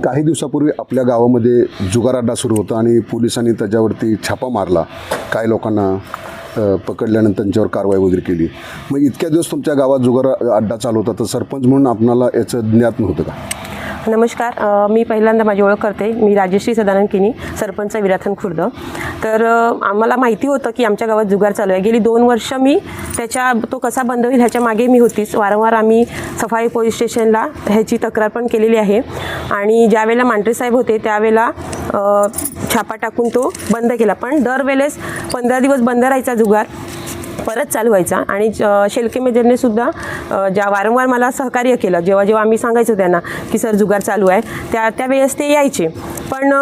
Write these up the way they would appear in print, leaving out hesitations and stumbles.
काही दिवसापूर्वी आपल्या गावामध्ये जुगार अड्डा सुरू होता आणि पोलिसांनी त्याच्यावरती छापा मारला. काही लोकांना पकडल्यानंतर त्यांच्यावर कारवाई वगैरे केली. मग इतक्या दिवस तुमच्या गावात जुगार अड्डा चालू होता, तर सरपंच म्हणून आपणाला याचं ज्ञात नव्हतं का? नमस्कार, मी पहिल्यांदा माझी ओळख करते. मी राजश्री सदानंद किनी, सरपंच विराथन खुर्द. तर आम्हाला माहिती होतं की आमच्या गावात जुगार चालू आहे. गेली 2 वर्ष मी तो कसा बंद होईल ह्याच्या मागे मी होतीच. वारंवार आम्ही सफाई पोलीस स्टेशनला ह्याची तक्रार पण केलेली आहे आणि ज्यावेळेला मांढरे साहेब होते त्यावेळेला छापा टाकून तो बंद केला. पण दरवेळेस 15 दिवस बंद राहायचा जुगार, परत चालू व्हायचा. आणि शेलके मेजरने सुद्धा वारंवार मला सहकार्य केलं. जेव्हा आम्ही सांगायचो त्यांना की सर जुगार चालू आहे, त्यावेळेस ते यायचे. पण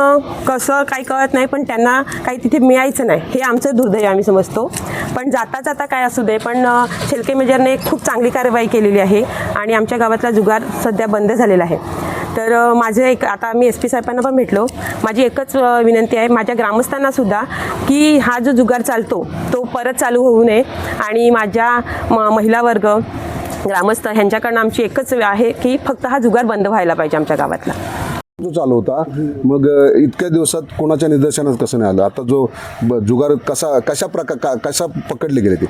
कसं काही कळत नाही, पण त्यांना काही तिथे मिळायचं नाही. हे आमचं दुर्दैव आम्ही समजतो. पण जाता काय असू दे, पण शेलके मेजरने खूप चांगली कारवाई केलेली आहे आणि आमच्या गावातला जुगार सध्या बंद झालेला आहे. तर आता मी SP साहेबांना पण भेटलो. माझी एकच विनंती आहे माझ्या ग्रामस्थांनासुद्धा की हा जो जुगार चालतो तो परत चालू होऊ नये. आणि माझ्या महिला वर्ग, ग्रामस्थ ह्यांच्याकडनं आमची एकच आहे की फक्त हा जुगार बंद व्हायला पाहिजे आमच्या गावातला. जो चालू होता, मग इतक्या दिवसात कोणाच्या निदर्शनात कसं नाही आलं? आता जो जुगार कशा पकडले गेले ते?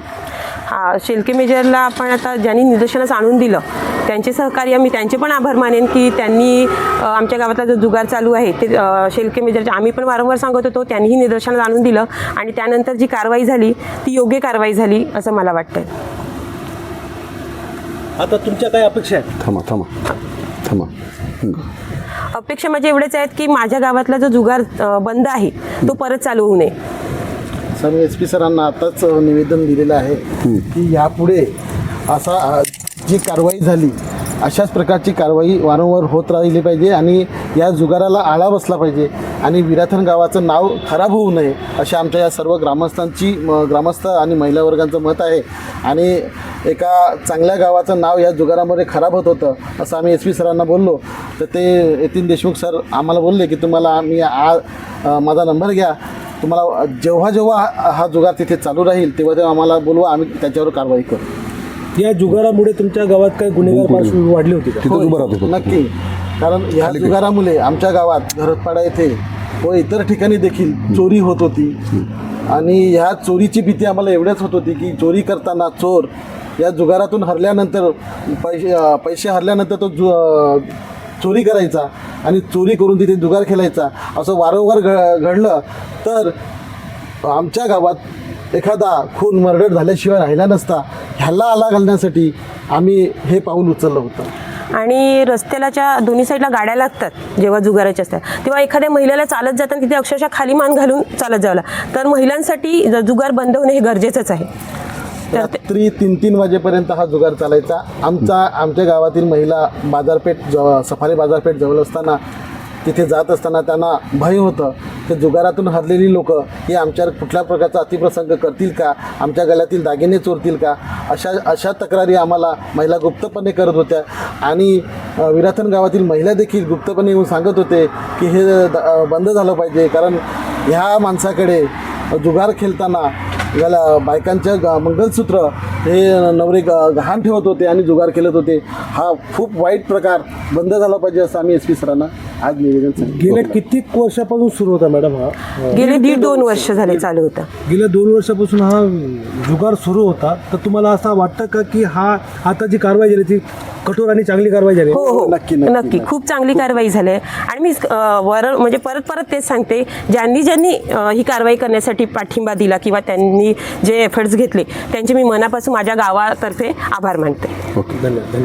शेलके मेजरला आपण आता ज्यांनी निदर्शनास आणून दिलं त्यांचे सहकार्य, मी त्यांचे पण आभार मानेन की त्यांनी आमच्या गावातला जो जुगार चालू आहे ते शेलके मेजरचे आम्ही पण वारंवार सांगत होतो, त्यांनीही निदर्शनास आणून दिलं आणि त्यानंतर जी कारवाई झाली ती योग्य कारवाई झाली असं मला वाटतंय. आता तुमच्या काय अपेक्षा आहेत? थांबा. अपेक्षा म्हणजे एवढेच आहेत की माझ्या गावातला जो जुगार बंद आहे तो परत चालू होऊ नये. सर, मी SP सरांना आताच निवेदन दिलेलं आहे की यापुढे असा जी कारवाई झाली अशाच प्रकारची कारवाई वारंवार होत राहिली पाहिजे आणि या जुगाराला आळा बसला पाहिजे आणि विराथन गावाचं नाव खराब होऊ नये अशा आमच्या या सर्व ग्रामस्थ आणि महिला वर्गांचं मत आहे. आणि एका चांगल्या गावाचं नाव या जुगारामध्ये खराब होत होतं असं आम्ही SP सरांना बोललो. तर ते यतीन देशमुख सर आम्हाला बोलले की तुम्हाला माझा नंबर घ्या, तुम्हाला जेव्हा हा जुगार तिथे चालू राहील तेव्हा आम्हाला बोलवा, आम्ही त्याच्यावर कारवाई करू. या जुगारामुळे तुमच्या गावात काही गुन्हेगार पार्श्वभूमी वाढली होती का? नक्की, कारण ह्या जुगारामुळे आमच्या गावात घरतपाडा येथे व इतर ठिकाणी देखील चोरी होत होती. आणि ह्या चोरीची भीती आम्हाला एवढ्याच होत होती की चोरी करताना चोर या जुगारातून हरल्यानंतर पैसे हरल्यानंतर तो चोरी करायचा आणि चोरी करून तिथे जुगार खेळायचा. असं वारंवार घडलं तर आमच्या गावात एखादा खून मर्डर झाल्याशिवाय राहिला नसता. ह्याला आला घालण्यासाठी आम्ही हे पाऊल उचललं होतं. आणि रस्त्याच्या दोन्ही साईडला गाड्या लागतात जेव्हा जुगाराच्या असतात, तेव्हा एखाद्या महिलेला चालत जाताना तिथे अक्षरशः खाली मान घालून चालत जावं. तर महिलांसाठी जुगार बंद होणे हे गरजेचंच आहे. रात्री 3-3 वाजेपर्यंत हा जुगार चालायचा. आमच्या गावातील महिला सफारी बाजारपेठ जवळ असताना तिथे जात असताना त्यांना भय होतं की जुगारातून हरलेली लोक हे आमच्यावर कुठल्या प्रकारचा अतिप्रसंग करतील का, आमच्या गळ्यातील दागिने चोरतील का, अशा तक्रारी आम्हाला महिला गुप्तपणे करत होत्या. आणि विराथन गावातील महिला देखील गुप्तपणे येऊन सांगत होते की हे बंद झालं पाहिजे, कारण ह्या माणसाकडे जुगार खेळताना बायकांच्या मंगलसूत्र हे नवरे गहाण ठेवत होते आणि जुगार खेळत होते. हा खूप वाईट प्रकार बंद झाला पाहिजे असं आम्ही SP सरांना आज निवेदन सांगितलं. गेल्या कित्येक वर्षापासून सुरू होता मॅडम हा? गेले 1.5-2 वर्ष झाले चालू होता. गेल्या 2 वर्षापासून हा जुगार सुरू होता. तर तुम्हाला असं वाटतं का की आता जी कारवाई झाली ती कठोर आणि चांगली कारवाई झाली? हो, नक्की खूप चांगली कारवाई झाली आहे. आणि मी म्हणजे परत तेच सांगते, ज्यांनी ही कारवाई करण्यासाठी पाठिंबा दिला किंवा त्यांनी जे एफर्ट्स घेतले त्यांचे मी मनापासून माझ्या गावातर्फे आभार मानते. धन्यवाद.